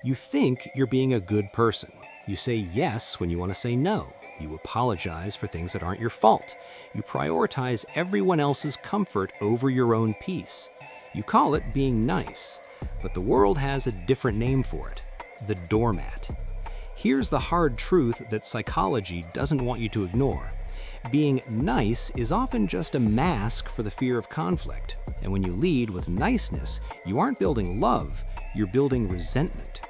You think you're being a good person. You say yes when you want to say no. You apologize for things that aren't your fault. You prioritize everyone else's comfort over your own peace. You call it being nice, but the world has a different name for it: the doormat. Here's the hard truth that psychology doesn't want you to ignore. Being nice is often just a mask for the fear of conflict. And when you lead with niceness, you aren't building love, you're building resentment.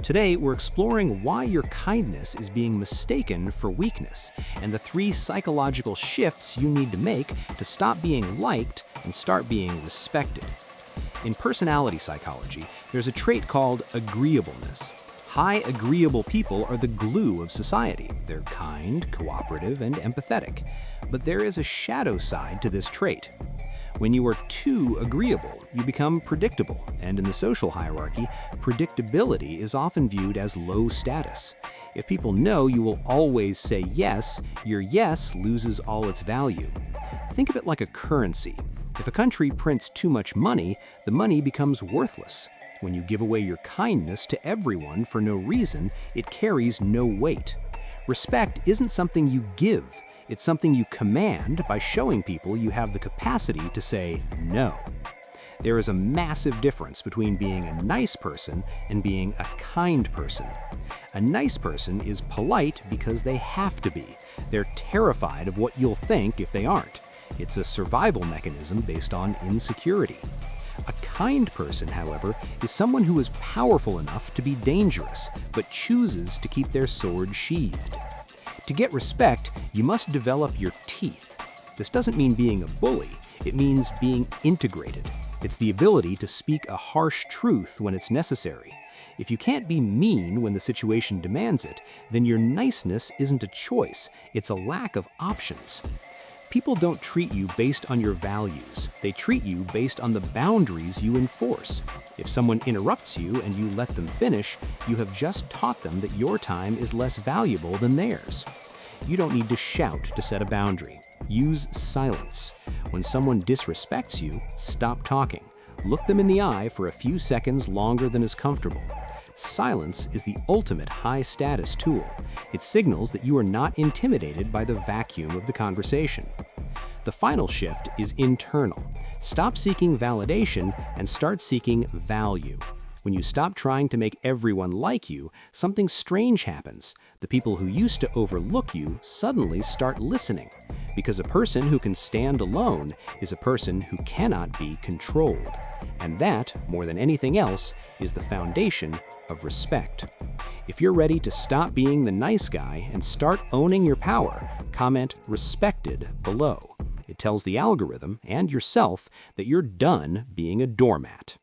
Today, we're exploring why your kindness is being mistaken for weakness and the 3 psychological shifts you need to make to stop being liked and start being respected. In personality psychology, there's a trait called agreeableness. High agreeable people are the glue of society. They're kind, cooperative, and empathetic. But there is a shadow side to this trait. When you are too agreeable, you become predictable, and in the social hierarchy, predictability is often viewed as low status. If people know you will always say yes, your yes loses all its value. Think of it like a currency. If a country prints too much money, the money becomes worthless. When you give away your kindness to everyone for no reason, it carries no weight. Respect isn't something you give. It's something you command by showing people you have the capacity to say no. There is a massive difference between being a nice person and being a kind person. A nice person is polite because they have to be. They're terrified of what you'll think if they aren't. It's a survival mechanism based on insecurity. A kind person, however, is someone who is powerful enough to be dangerous, but chooses to keep their sword sheathed. To get respect, you must develop your teeth. This doesn't mean being a bully, it means being integrated. It's the ability to speak a harsh truth when it's necessary. If you can't be mean when the situation demands it, then your niceness isn't a choice, it's a lack of options. People don't treat you based on your values. They treat you based on the boundaries you enforce. If someone interrupts you and you let them finish, you have just taught them that your time is less valuable than theirs. You don't need to shout to set a boundary. Use silence. When someone disrespects you, stop talking. Look them in the eye for a few seconds longer than is comfortable. Silence is the ultimate high-status tool. It signals that you are not intimidated by the vacuum of the conversation. The final shift is internal. Stop seeking validation and start seeking value. When you stop trying to make everyone like you, something strange happens. The people who used to overlook you suddenly start listening. Because a person who can stand alone is a person who cannot be controlled. And that, more than anything else, is the foundation of respect. If you're ready to stop being the nice guy and start owning your power, comment "respected" below. It tells the algorithm and yourself that you're done being a doormat.